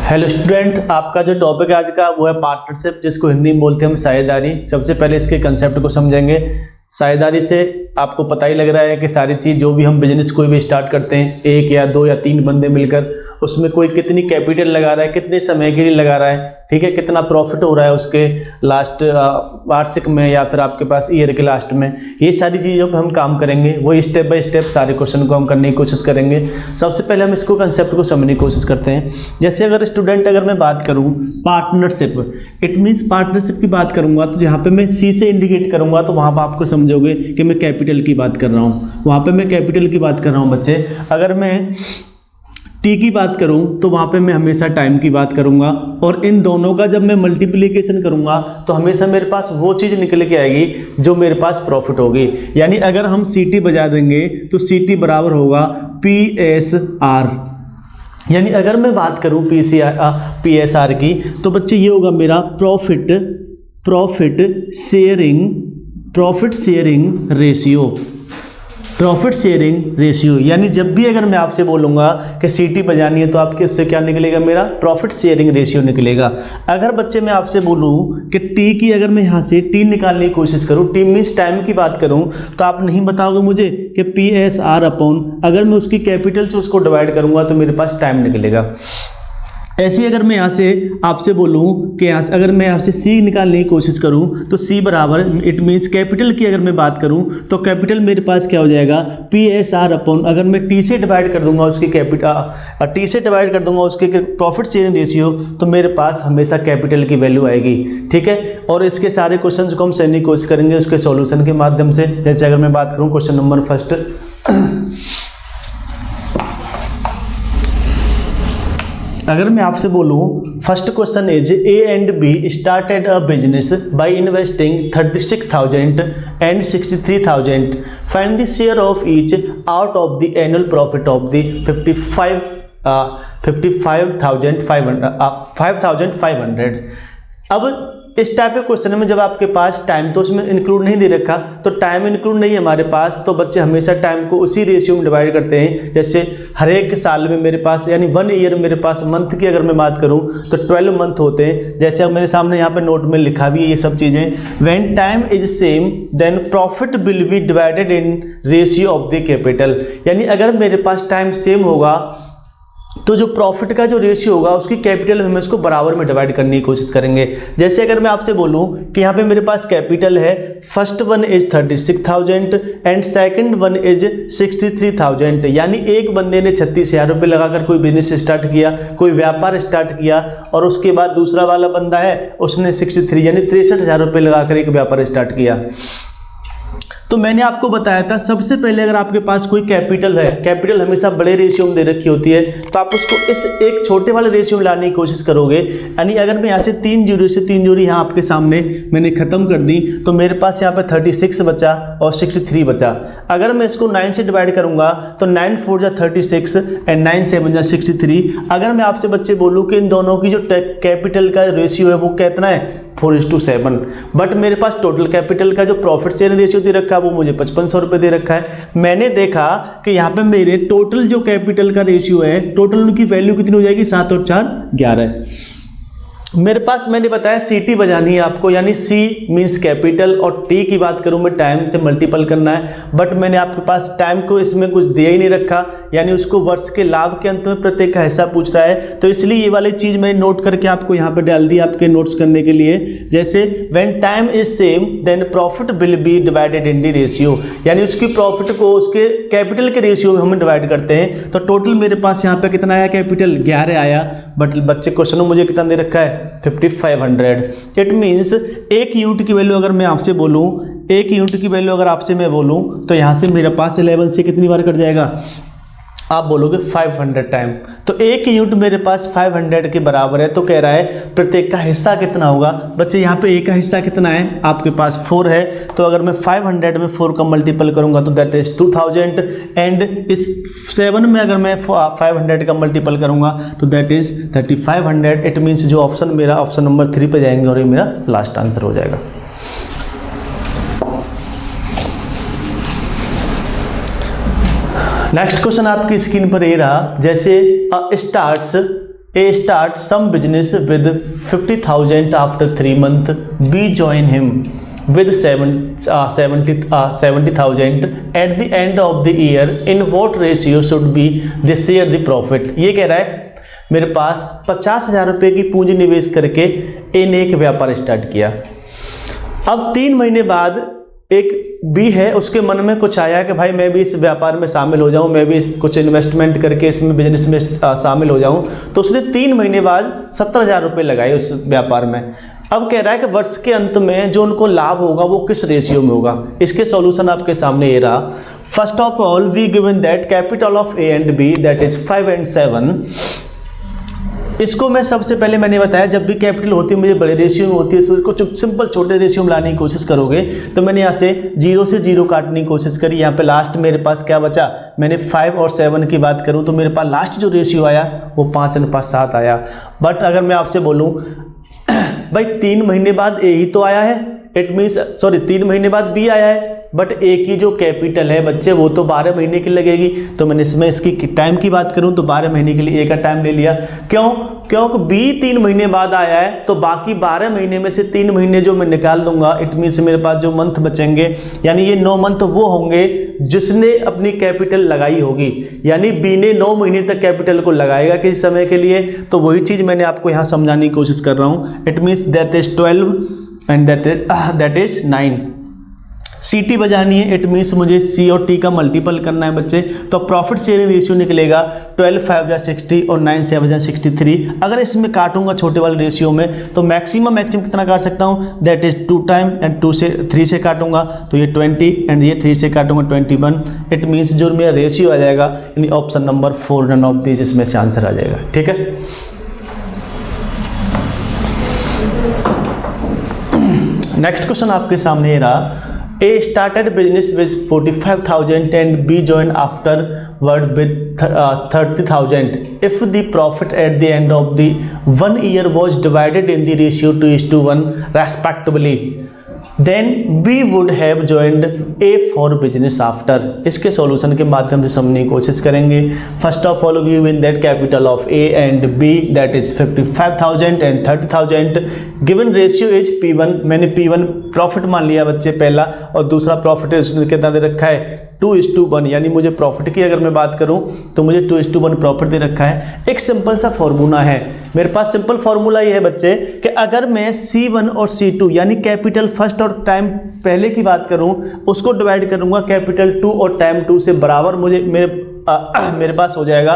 Hello student, आपका जो topic आज का वो है पार्टनरशिप, जिसको हिंदी में बोलते हैं हम साझेदारी। सबसे पहले इसके कंसेप्ट को समझेंगे। साझेदारी से आपको पता ही लग रहा है कि सारी चीज़ जो भी हम बिजनेस कोई भी स्टार्ट करते हैं, एक या दो या तीन बंदे मिलकर, उसमें कोई कितनी कैपिटल लगा रहा है, कितने समय के लिए लगा रहा है, ठीक है, कितना प्रॉफिट हो रहा है उसके लास्ट वार्षिक में या फिर आपके पास ईयर के लास्ट में, ये सारी चीज़ों पर हम काम करेंगे। वही स्टेप बाय स्टेप सारे क्वेश्चन को हम करने की कोशिश करेंगे। सबसे पहले हम इसको कंसेप्ट को समझने की कोशिश करते हैं। जैसे अगर मैं बात करूँ पार्टनरशिप, इट मीन्स पार्टनरशिप की बात करूँगा तो जहाँ पे मैं सी से इंडिकेट करूँगा तो वहाँ पर आपको समझोगे कि मैं कैपिटल की बात कर रहा हूँ। वहाँ पे मैं कैपिटल की बात कर रहा हूँ बच्चे। अगर मैं टी की बात करूं तो वहाँ पे मैं हमेशा टाइम की बात करूंगा, और इन दोनों का जब मैं मल्टीप्लिकेशन करूंगा तो हमेशा मेरे पास वो चीज़ निकल के आएगी जो मेरे पास प्रॉफिट होगी। यानी अगर हम सी टी बजा देंगे तो सी टी बराबर होगा पी एस आर। यानी अगर मैं बात करूं पी एस आर की तो बच्चे ये होगा मेरा प्रॉफिट शेयरिंग रेशियो। यानी जब भी अगर मैं आपसे बोलूँगा कि सीटी बजानी है तो आपके इससे क्या निकलेगा, मेरा प्रॉफिट शेयरिंग रेशियो निकलेगा। अगर बच्चे मैं आपसे बोलूँ कि टी की, अगर मैं यहाँ से टी निकालने की कोशिश करूँ, टी मीन्स टाइम की बात करूँ, तो आप नहीं बताओगे मुझे कि पी एस आर अपॉन, अगर मैं उसकी कैपिटल से उसको डिवाइड करूँगा तो मेरे पास टाइम निकलेगा। ऐसे अगर मैं यहाँ से आपसे बोलूँ कि अगर मैं यहाँ से सी निकालने की कोशिश करूँ तो सी बराबर, इट मीन्स कैपिटल की अगर मैं बात करूँ तो कैपिटल मेरे पास क्या हो जाएगा, पी एस आर अपॉन, अगर मैं टी से डिवाइड कर दूंगा उसकी प्रॉफिट शेयरिंग रेशियो, तो मेरे पास हमेशा कैपिटल की वैल्यू आएगी। ठीक है, और इसके सारे क्वेश्चन को हम समझने की कोशिश करेंगे उसके सॉल्यूशन के माध्यम से। जैसे अगर मैं बात करूँ क्वेश्चन नंबर फर्स्ट, अगर मैं आपसे बोलूं first question is a and be started a business by investing 36,000 and 63,000, find the share of each out of the annual profit of the 55,500। अब इस टाइप के क्वेश्चन में जब आपके पास टाइम तो उसमें इंक्लूड नहीं दे रखा, तो टाइम इंक्लूड नहीं है हमारे पास, तो बच्चे हमेशा टाइम को उसी रेशियो में डिवाइड करते हैं। जैसे हर एक साल में मेरे पास, यानी 1 ईयर मेरे पास, मंथ की अगर मैं बात करूं तो 12 मंथ होते हैं। जैसे अब मेरे सामने यहाँ पे नोट में लिखा भी है ये सब चीज़ें। When time is same then profit will be divided in ratio of the capital. यानी अगर मेरे पास टाइम सेम होगा तो जो प्रॉफिट का जो रेशियो होगा उसकी कैपिटल में हम इसको बराबर में डिवाइड करने की कोशिश करेंगे। जैसे अगर मैं आपसे बोलूं कि यहाँ पे मेरे पास कैपिटल है, first one is 36,000 and second one is 63,000। यानी एक बंदे ने 36,000 रुपये लगाकर कोई बिजनेस स्टार्ट किया, कोई व्यापार स्टार्ट किया, और उसके बाद दूसरा वाला बंदा है उसने 63 यानी 63,000 रुपये लगाकर एक व्यापार स्टार्ट किया। तो मैंने आपको बताया था सबसे पहले अगर आपके पास कोई कैपिटल है, कैपिटल हमेशा बड़े रेशियो में दे रखी होती है, तो आप उसको इस एक छोटे वाले रेशियो में लाने की कोशिश करोगे। यानी अगर मैं यहाँ से 3 जोड़ी यहाँ आपके सामने मैंने खत्म कर दी तो मेरे पास यहाँ पे 36 बचा और 63 बचा। अगर मैं इसको 9 से डिवाइड करूँगा तो 9 4 जा 36 एंड 9 7 जा 63। अगर मैं आपसे बच्चे बोलूँ कि इन दोनों की जो कैपिटल का रेशियो है वो कितना है, 4:7, बट मेरे पास टोटल कैपिटल का जो प्रॉफिट शेयरिंग रेशियो दे रखा है वो मुझे 5500 रुपये दे रखा है। मैंने देखा कि यहाँ पे मेरे टोटल जो कैपिटल का रेशियो है, टोटल उनकी वैल्यू कितनी हो जाएगी, 7 और 4 11। मेरे पास मैंने बताया सी टी बजानी है आपको, यानी सी मीन्स कैपिटल, और टी की बात करूँ मैं टाइम से मल्टीपल करना है, बट मैंने आपके पास टाइम को इसमें कुछ दिया ही नहीं रखा, यानी उसको वर्ष के लाभ के अंत में प्रत्येक का हिस्सा पूछ रहा है, तो इसलिए ये वाली चीज़ मैंने नोट करके आपको यहाँ पे डाल दी आपके नोट्स करने के लिए। जैसे when time is same then profit will be divided in the ratio, यानी उसकी प्रॉफिट को उसके कैपिटल के रेशियो में हम डिवाइड करते हैं। तो टोटल मेरे पास यहाँ पे कितना आया, कैपिटल 11 आया, बट बच्चे क्वेश्चन में मुझे कितना दे रखा है, 5500। इट मीन्स एक यूनिट की वैल्यू अगर मैं आपसे बोलूं, एक यूनिट की वैल्यू अगर आपसे मैं बोलूं तो यहां से मेरे पास 11 से कितनी बार कट जाएगा, आप बोलोगे 500 टाइम। तो एक यूनिट मेरे पास 500 के बराबर है, तो कह रहा है प्रत्येक का हिस्सा कितना होगा। बच्चे यहाँ पे एक का हिस्सा कितना है, आपके पास 4 है, तो अगर मैं 500 में 4 का मल्टीपल करूँगा तो दैट इज 2000, एंड इस 7 में अगर मैं 500 का मल्टीपल करूँगा तो दैट इज 3500। इट मीन्स जो ऑप्शन मेरा ऑप्शन नंबर 3 पे जाएंगे और ये मेरा लास्ट आंसर हो जाएगा। नेक्स्ट क्वेश्चन आपकी स्क्रीन पर ये रहा, जैसे starts A start some business with 50,000 after 3 months. B join him with 70,000 at the end of the year. In what ratio should be they share the profit? ये कह रहा है मेरे पास 50,000 रुपये की पूंजी निवेश करके ए ने एक व्यापार स्टार्ट किया। अब 3 महीने बाद एक बी है, उसके मन में कुछ आया कि भाई मैं भी इस व्यापार में शामिल हो जाऊं, मैं भी कुछ इन्वेस्टमेंट करके इसमें बिजनेस में शामिल हो जाऊं। तो उसने 3 महीने बाद 70,000 रुपये लगाए उस व्यापार में। अब कह रहा है कि वर्ष के अंत में जो उनको लाभ होगा वो किस रेशियो में होगा। इसके सॉल्यूशन आपके सामने ये रहा। First of all we given that capital of A and B that is 5 and 7। इसको मैं सबसे पहले मैंने बताया जब भी कैपिटल होती है मुझे बड़े रेशियो में होती है तो इसको सिंपल छोटे रेशियो में लाने की कोशिश करोगे। तो मैंने यहाँ से 0 से 0 काटने की कोशिश करी। यहाँ पे लास्ट मेरे पास क्या बचा, मैंने 5 और 7 की बात करूँ तो मेरे पास लास्ट जो रेशियो आया वो 5:7 आया। बट अगर मैं आपसे बोलूँ भाई 3 महीने बाद ए ही तो आया है, इट मीन्स 3 महीने बाद बी आया है, बट ए की जो कैपिटल है बच्चे वो तो 12 महीने की लगेगी। तो मैंने इसमें इसकी टाइम की बात करूं तो 12 महीने के लिए ए का टाइम ले लिया। क्योंकि बी 3 महीने बाद आया है तो बाकी 12 महीने में से 3 महीने जो मैं निकाल दूंगा, इट मीन्स मेरे पास जो मंथ बचेंगे यानी ये 9 मंथ वो होंगे जिसने अपनी कैपिटल लगाई होगी। यानी बी ने 9 महीने तक कैपिटल को लगाएगा किसी समय के लिए। तो वही चीज़ मैंने आपको यहाँ समझाने की कोशिश कर रहा हूँ। It means that is 12 and that is 9। सी टी बजानी है, इट मीन्स मुझे सी और टी का मल्टीपल करना है बच्चे। तो प्रॉफिट शेयरिंग रेशियो निकलेगा 12 5 60 और 9 7 63। अगर इसमें काटूंगा छोटे वाले रेशियो में तो मैक्सिमम कितना काट सकता हूँ, दैट इज 2 टाइम एंड 3 से काटूंगा तो ये 20 एंड ये 3 से काटूंगा 21। इट मीन्स जो मेरा रेशियो आ जाएगा यानी option number 4 none of this इसमें से आंसर आ जाएगा। ठीक है, नेक्स्ट क्वेश्चन आपके सामने ये रहा। A started business with 45,000 and B joined afterward with 30,000. If the profit at the end of the 1 year was divided in the ratio 2:1 respectively, then B would have joined A for business after. इसके solution के माध्यम से समझने की कोशिश करेंगे। First of all given that capital of A and B that is 55,000 and 30,000। Given ratio is P1। मैंने P1 profit मान लिया बच्चे पहला, और दूसरा प्रॉफिट उसने कितना दे रखा है 2:1। यानी मुझे प्रॉफिट की अगर मैं बात करूं तो मुझे 2:1 प्रॉफिट दे रखा है। एक सिंपल सा फॉर्मूला है मेरे पास। सिंपल फॉर्मूला ये है बच्चे कि अगर मैं C1 और C2 यानी कैपिटल फर्स्ट और टाइम पहले की बात करूं उसको डिवाइड करूंगा कैपिटल 2 और टाइम 2 से बराबर, मुझे मेरे पास हो जाएगा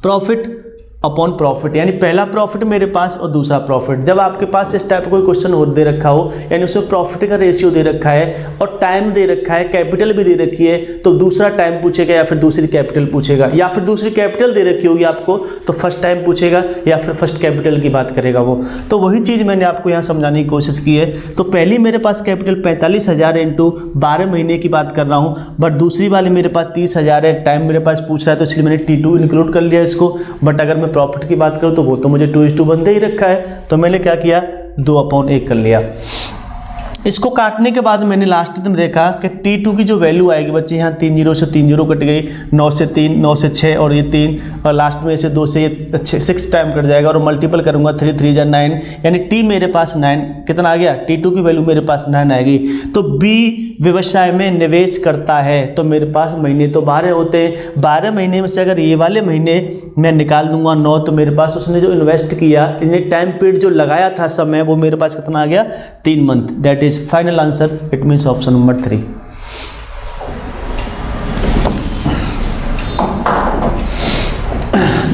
प्रॉफिट अपॉन प्रॉफिट। यानी पहला प्रॉफिट मेरे पास और दूसरा प्रॉफिट। जब आपके पास इस टाइप का कोई क्वेश्चन हो दे रखा हो यानी उसमें प्रॉफिट का रेशियो दे रखा है और टाइम दे रखा है, कैपिटल भी दे रखी है, तो दूसरा टाइम पूछेगा या फिर दूसरी कैपिटल पूछेगा, या फिर दूसरी कैपिटल दे रखी होगी आपको तो फर्स्ट टाइम पूछेगा या फिर फर्स्ट कैपिटल की बात करेगा वो। तो वही चीज़ मैंने आपको यहाँ समझाने की कोशिश की है। तो पहली मेरे पास कैपिटल 45,000 इंटू 12 महीने की बात कर रहा हूँ, बट दूसरी वाली मेरे पास 30,000 है, टाइम मेरे पास पूछ रहा है तो इसलिए मैंने T2 इंक्लूड कर लिया इसको। बट अगर मैं प्रॉफिट की बात करूं तो वो तो मुझे 2:1 दे ही रखा है, तो मैंने क्या किया 2/1 कर लिया। इसको काटने के बाद मैंने लास्ट में देखा कि T2 की जो वैल्यू आएगी बच्चे, यहाँ 3 0 से 3 0 कट गई, 9 से 3, 9 से 6 और ये 3, और लास्ट में से 2 से ये 6 टाइम कट जाएगा और मल्टीपल करूँगा 3 3 जा 9, यानी T मेरे पास 9 कितना आ गया, T2 की वैल्यू मेरे पास 9 आएगी। तो B व्यवसाय में निवेश करता है तो मेरे पास महीने तो 12 होते हैं। 12 महीने में से अगर ये वाले महीने मैं निकाल दूंगा 9, तो मेरे पास उसने जो इन्वेस्ट किया इन्हें टाइम पीरियड जो लगाया था समय, वो मेरे पास कितना आ गया 3 month. That is final answer, it means option number 3।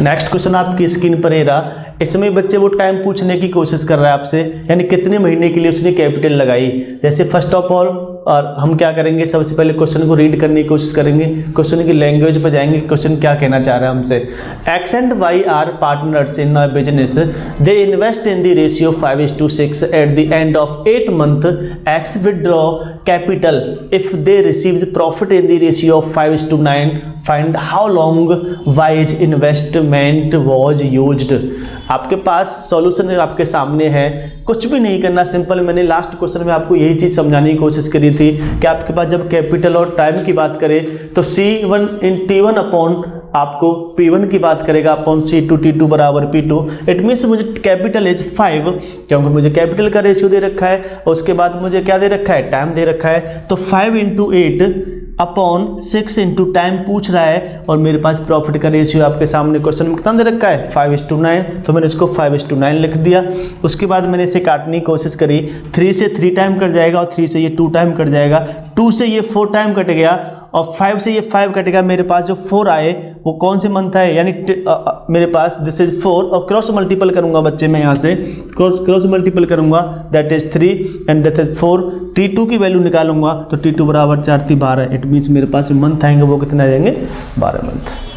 Next question आपकी स्क्रीन पर ये रहा। इसमें बच्चे वो टाइम पूछने की कोशिश कर रहा है आपसे, यानी कितने महीने के लिए उसने कैपिटल लगाई। जैसे फर्स्ट ऑफ ऑल और हम क्या करेंगे, सबसे पहले क्वेश्चन को रीड करने की कोशिश करेंगे, क्वेश्चन की लैंग्वेज पर जाएंगे, क्वेश्चन क्या कहना चाह रहा है हमसे। X and Y are partners in a business, they invest in the ratio 5:6। At the end of 8 month X withdraw capital if they receive profit in the ratio of 5:9। Find how long Y's investment was used. आपके पास solution आपके सामने है, कुछ भी नहीं करना, simple. मैंने लास्ट क्वेश्चन में आपको यही चीज़ समझाने की कोशिश करी थी कि आपके पास जब कैपिटल और टाइम की बात करें तो C1 इन T1 अपॉन आपको P1 की बात करेगा अपॉन C2 T2 बराबर P2। इट मीन्स मुझे कैपिटल एज 5 क्योंकि मुझे कैपिटल का रेशियो दे रखा है और उसके बाद मुझे क्या दे रखा है, टाइम दे रखा है। तो 5 × 8 अपॉन 6 × टाइम पूछ रहा है और मेरे पास प्रॉफिट का रेशियो आपके सामने क्वेश्चन में कितना दे रखा है, 5:9। तो मैंने इसको 5:9 लिख दिया। उसके बाद मैंने इसे काटने की कोशिश करी, 3 से 3 टाइम कट जाएगा और 3 से ये 2 टाइम कट जाएगा, 2 से ये 4 टाइम कट गया और 5 से ये 5 कटेगा। मेरे पास जो 4 आए वो कौन से मंथ है, यानी मेरे पास दिस इज 4 और क्रॉस मल्टीपल करूंगा बच्चे मैं यहाँ से क्रॉस मल्टीपल करूंगा, that is 3 and that is 4। T2 की वैल्यू निकालूंगा तो T2 बराबर 4 × 12। इट मीन्स मेरे पास जो मंथ आएंगे वो कितने आ जाएंगे, 12 मंथ।